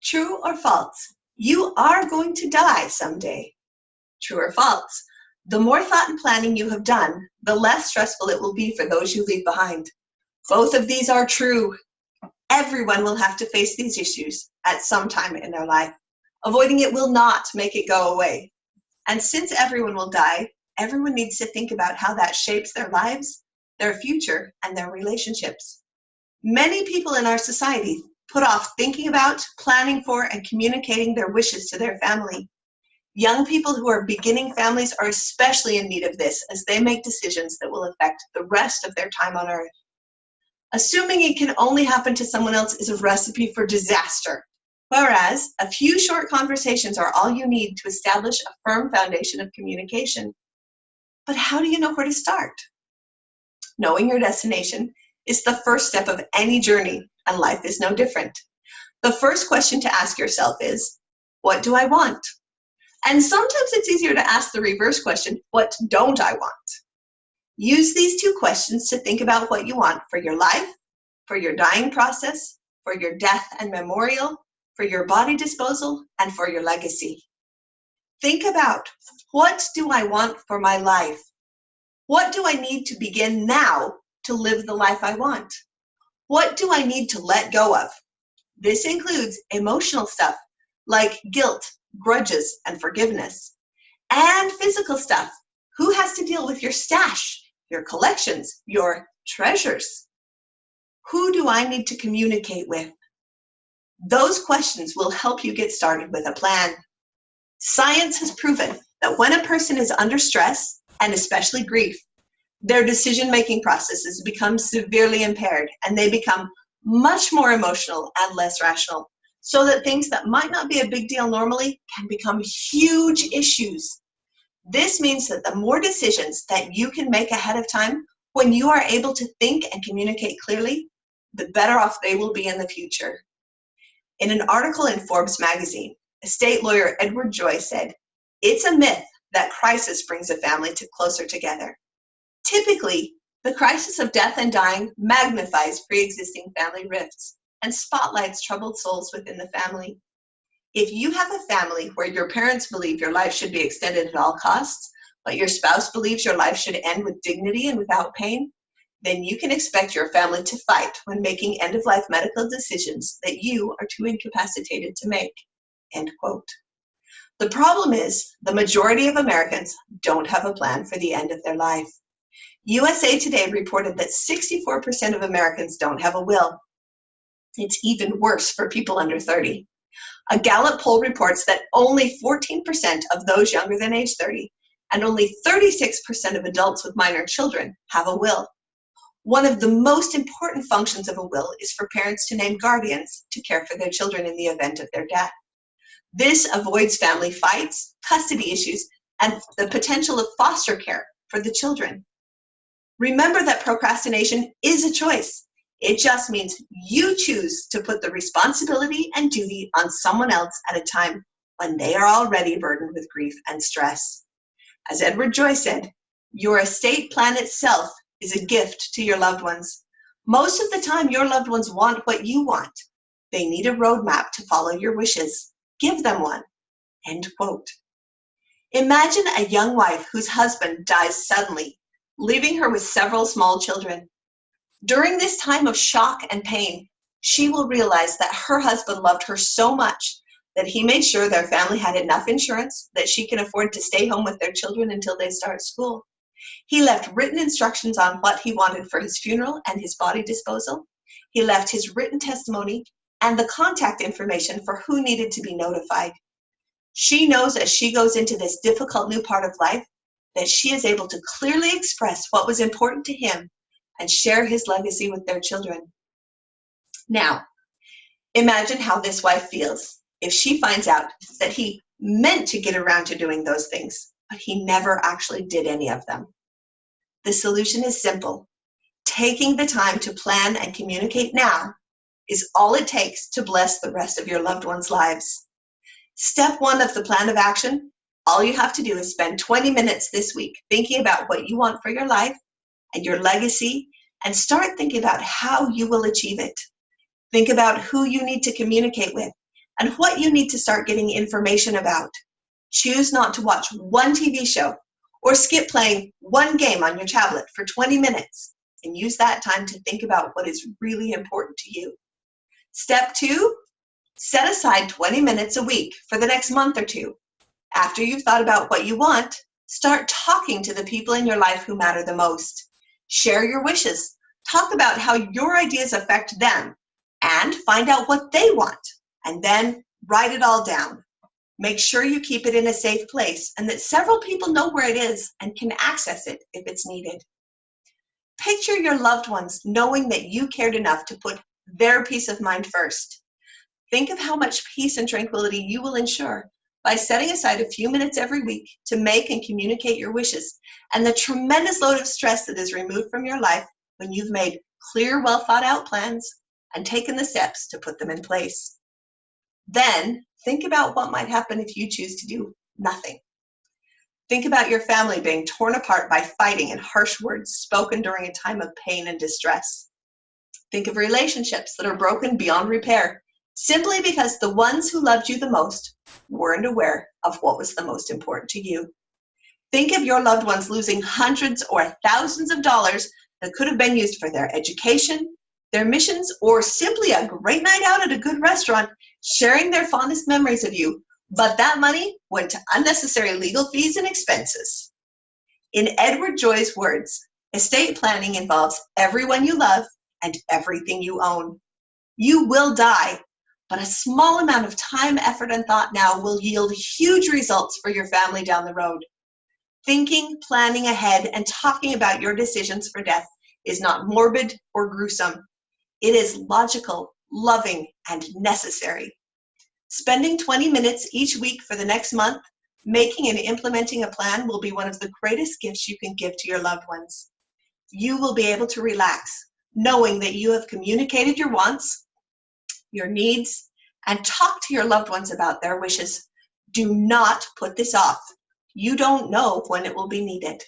True or false? You are going to die someday. True or false? The more thought and planning you have done, the less stressful it will be for those you leave behind. Both of these are true. Everyone will have to face these issues at some time in their life. Avoiding it will not make it go away. And since everyone will die, everyone needs to think about how that shapes their lives, their future, and their relationships. Many people in our society put off thinking about, planning for, and communicating their wishes to their family. Young people who are beginning families are especially in need of this as they make decisions that will affect the rest of their time on earth. Assuming it can only happen to someone else is a recipe for disaster, whereas a few short conversations are all you need to establish a firm foundation of communication. But how do you know where to start? Knowing your destination is the first step of any journey, and life is no different. The first question to ask yourself is, what do I want? And sometimes it's easier to ask the reverse question, what don't I want? Use these two questions to think about what you want for your life, for your dying process, for your death and memorial, for your body disposal, and for your legacy. Think about, what do I want for my life? What do I need to begin now to live the life I want? What do I need to let go of? This includes emotional stuff like guilt, grudges, and forgiveness, and physical stuff. Who has to deal with your stash, your collections, your treasures? Who do I need to communicate with? Those questions will help you get started with a plan. Science has proven that when a person is under stress, and especially grief, their decision-making processes become severely impaired and they become much more emotional and less rational, so that things that might not be a big deal normally can become huge issues. This means that the more decisions that you can make ahead of time, when you are able to think and communicate clearly, the better off they will be in the future. In an article in Forbes magazine, estate lawyer Edward Joy said, "It's a myth that crisis brings a family closer together. Typically, the crisis of death and dying magnifies pre-existing family rifts and spotlights troubled souls within the family. If you have a family where your parents believe your life should be extended at all costs, but your spouse believes your life should end with dignity and without pain, then you can expect your family to fight when making end-of-life medical decisions that you are too incapacitated to make." End quote. The problem is, the majority of Americans don't have a plan for the end of their life. USA Today reported that 64% of Americans don't have a will. It's even worse for people under 30. A Gallup poll reports that only 14% of those younger than age 30 and only 36% of adults with minor children have a will. One of the most important functions of a will is for parents to name guardians to care for their children in the event of their death. This avoids family fights, custody issues, and the potential of foster care for the children. Remember that procrastination is a choice. It just means you choose to put the responsibility and duty on someone else at a time when they are already burdened with grief and stress. As Edward Joy said, your estate plan itself is a gift to your loved ones. Most of the time, your loved ones want what you want. They need a roadmap to follow your wishes. Give them one. End quote. Imagine a young wife whose husband dies suddenly, leaving her with several small children. During this time of shock and pain, she will realize that her husband loved her so much that he made sure their family had enough insurance that she can afford to stay home with their children until they start school. He left written instructions on what he wanted for his funeral and his body disposal. He left his written testimony and the contact information for who needed to be notified. She knows as she goes into this difficult new part of life that she is able to clearly express what was important to him and share his legacy with their children. Now, imagine how this wife feels if she finds out that he meant to get around to doing those things, but he never actually did any of them. The solution is simple. Taking the time to plan and communicate now is all it takes to bless the rest of your loved ones' lives. Step 1 of the plan of action, all you have to do is spend 20 minutes this week thinking about what you want for your life and your legacy, and start thinking about how you will achieve it. Think about who you need to communicate with and what you need to start getting information about. Choose not to watch one TV show or skip playing one game on your tablet for 20 minutes and use that time to think about what is really important to you. Step 2, set aside 20 minutes a week for the next month or two. After you've thought about what you want, start talking to the people in your life who matter the most. Share your wishes. Talk about how your ideas affect them and find out what they want. And then write it all down. Make sure you keep it in a safe place and that several people know where it is and can access it if it's needed. Picture your loved ones knowing that you cared enough to put their peace of mind first. Think of how much peace and tranquility you will ensure by setting aside a few minutes every week to make and communicate your wishes, and the tremendous load of stress that is removed from your life when you've made clear, well thought out plans and taken the steps to put them in place. Then think about what might happen if you choose to do nothing. Think about your family being torn apart by fighting and harsh words spoken during a time of pain and distress. Think of relationships that are broken beyond repair simply because the ones who loved you the most weren't aware of what was the most important to you. Think of your loved ones losing hundreds or thousands of dollars that could have been used for their education, their missions, or simply a great night out at a good restaurant, sharing their fondest memories of you, but that money went to unnecessary legal fees and expenses. In Edward Joy's words, estate planning involves everyone you love and everything you own. You will die, but a small amount of time, effort, and thought now will yield huge results for your family down the road. Thinking, planning ahead, and talking about your decisions for death is not morbid or gruesome. It is logical, loving, and necessary. Spending 20 minutes each week for the next month, making and implementing a plan will be one of the greatest gifts you can give to your loved ones. You will be able to relax, knowing that you have communicated your wants, your needs, and talk to your loved ones about their wishes. Do not put this off. You don't know when it will be needed.